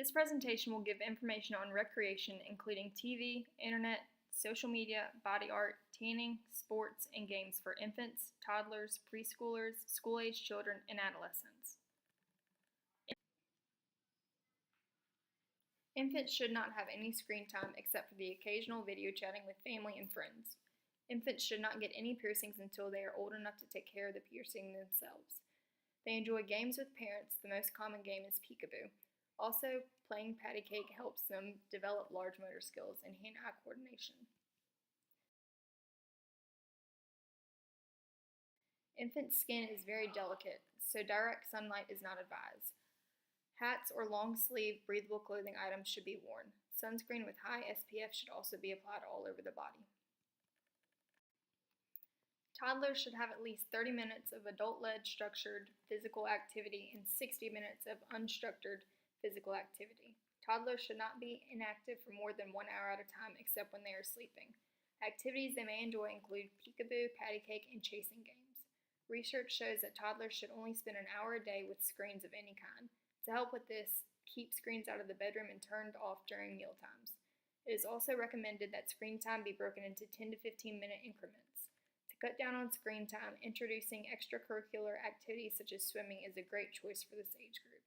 This presentation will give information on recreation, including TV, internet, social media, body art, tanning, sports, and games for infants, toddlers, preschoolers, school-age children, and adolescents. Infants should not have any screen time except for the occasional video chatting with family and friends. Infants should not get any piercings until they are old enough to take care of the piercing themselves. They enjoy games with parents. The most common game is peekaboo. Also, playing patty cake helps them develop large motor skills and hand-eye coordination. Infant skin is very delicate, so direct sunlight is not advised. Hats or long-sleeve breathable clothing items should be worn. Sunscreen with high SPF should also be applied all over the body. Toddlers should have at least 30 minutes of adult-led structured physical activity and 60 minutes of unstructured physical activity. Toddlers should not be inactive for more than 1 hour at a time except when they are sleeping. Activities they may enjoy include peekaboo, patty cake, and chasing games. Research shows that toddlers should only spend an hour a day with screens of any kind. To help with this, keep screens out of the bedroom and turned off during meal times. It is also recommended that screen time be broken into 10 to 15-minute increments. To cut down on screen time, introducing extracurricular activities such as swimming is a great choice for this age group.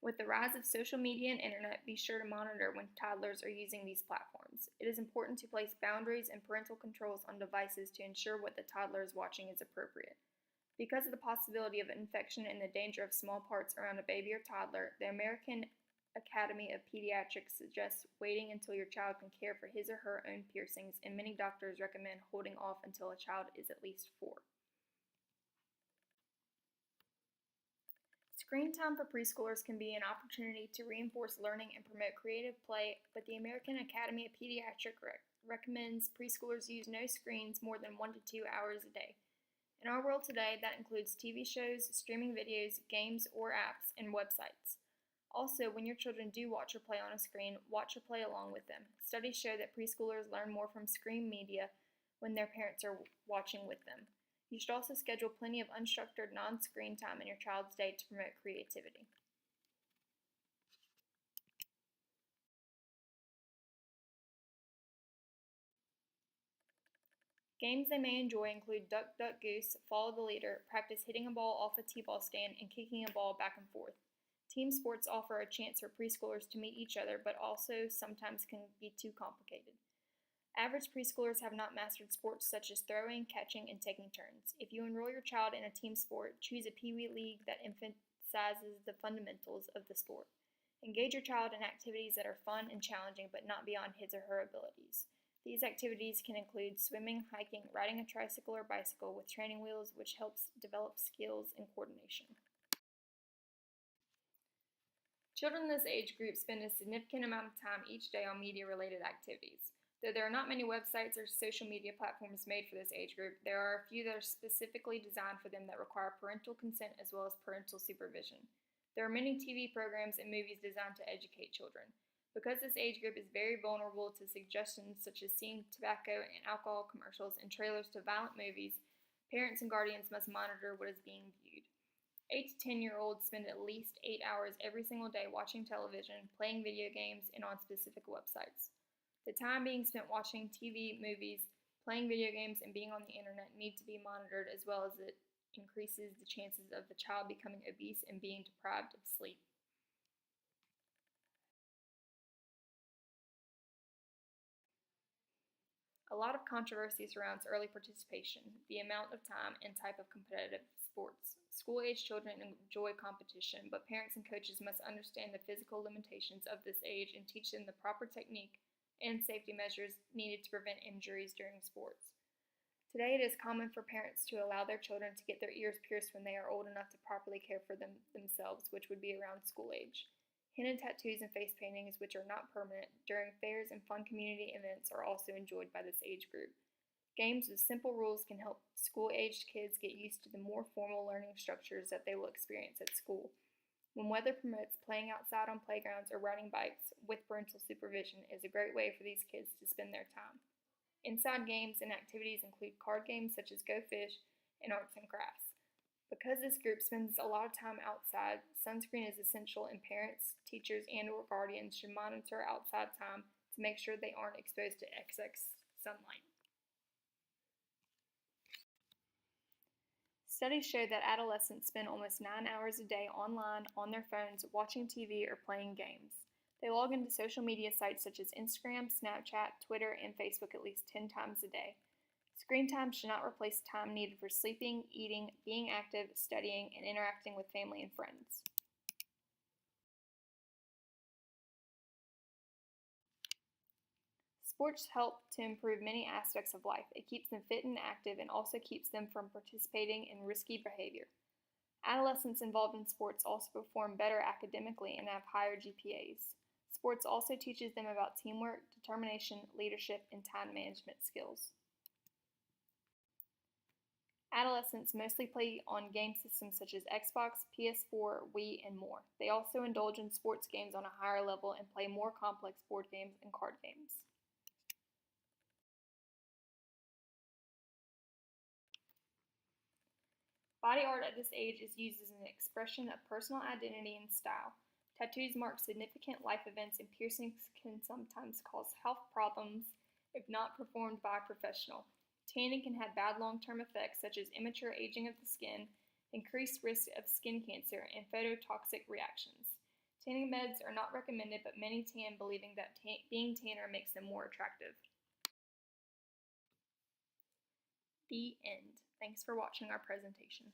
With the rise of social media and internet, be sure to monitor when toddlers are using these platforms. It is important to place boundaries and parental controls on devices to ensure what the toddler is watching is appropriate. Because of the possibility of infection and the danger of small parts around a baby or toddler, the American Academy of Pediatrics suggests waiting until your child can care for his or her own piercings, and many doctors recommend holding off until a child is at least 4. Screen time for preschoolers can be an opportunity to reinforce learning and promote creative play, but the American Academy of Pediatrics recommends preschoolers use no screens more than 1 to 2 hours a day. In our world today, that includes TV shows, streaming videos, games or apps, and websites. Also, when your children do watch or play on a screen, watch or play along with them. Studies show that preschoolers learn more from screen media when their parents are watching with them. You should also schedule plenty of unstructured, non-screen time in your child's day to promote creativity. Games they may enjoy include Duck, Duck, Goose, Follow the Leader, practice hitting a ball off a t-ball stand, and kicking a ball back and forth. Team sports offer a chance for preschoolers to meet each other, but also sometimes can be too complicated. Average preschoolers have not mastered sports such as throwing, catching, and taking turns. If you enroll your child in a team sport, choose a Pee Wee league that emphasizes the fundamentals of the sport. Engage your child in activities that are fun and challenging but not beyond his or her abilities. These activities can include swimming, hiking, riding a tricycle or bicycle with training wheels, which helps develop skills and coordination. Children in this age group spend a significant amount of time each day on media-related activities. Though there are not many websites or social media platforms made for this age group, there are a few that are specifically designed for them that require parental consent as well as parental supervision. There are many TV programs and movies designed to educate children. Because this age group is very vulnerable to suggestions such as seeing tobacco and alcohol commercials and trailers to violent movies, parents and guardians must monitor what is being viewed. 8 to 10-year-olds spend at least 8 hours every single day watching television, playing video games, and on specific websites. The time being spent watching TV, movies, playing video games, and being on the internet need to be monitored, as well as it increases the chances of the child becoming obese and being deprived of sleep. A lot of controversy surrounds early participation, the amount of time and type of competitive sports. School-age children enjoy competition, but parents and coaches must understand the physical limitations of this age and teach them the proper technique and safety measures needed to prevent injuries during sports. Today, it is common for parents to allow their children to get their ears pierced when they are old enough to properly care for themselves, which would be around school age. Henna tattoos and face paintings, which are not permanent, during fairs and fun community events are also enjoyed by this age group. Games with simple rules can help school-aged kids get used to the more formal learning structures that they will experience at school. When weather permits, playing outside on playgrounds or riding bikes with parental supervision is a great way for these kids to spend their time. Inside games and activities include card games such as Go Fish and arts and crafts. Because this group spends a lot of time outside, sunscreen is essential, and parents, teachers, and/or guardians should monitor outside time to make sure they aren't exposed to excess sunlight. Studies show that adolescents spend almost 9 hours a day online, on their phones, watching TV, or playing games. They log into social media sites such as Instagram, Snapchat, Twitter, and Facebook at least 10 times a day. Screen time should not replace time needed for sleeping, eating, being active, studying, and interacting with family and friends. Sports help to improve many aspects of life. It keeps them fit and active and also keeps them from participating in risky behavior. Adolescents involved in sports also perform better academically and have higher GPAs. Sports also teaches them about teamwork, determination, leadership, and time management skills. Adolescents mostly play on game systems such as Xbox, PS4, Wii, and more. They also indulge in sports games on a higher level and play more complex board games and card games. Body art at this age is used as an expression of personal identity and style. Tattoos mark significant life events, and piercings can sometimes cause health problems if not performed by a professional. Tanning can have bad long-term effects such as immature aging of the skin, increased risk of skin cancer, and phototoxic reactions. Tanning beds are not recommended, but many tan believing that being tanner makes them more attractive. The end. Thanks for watching our presentation.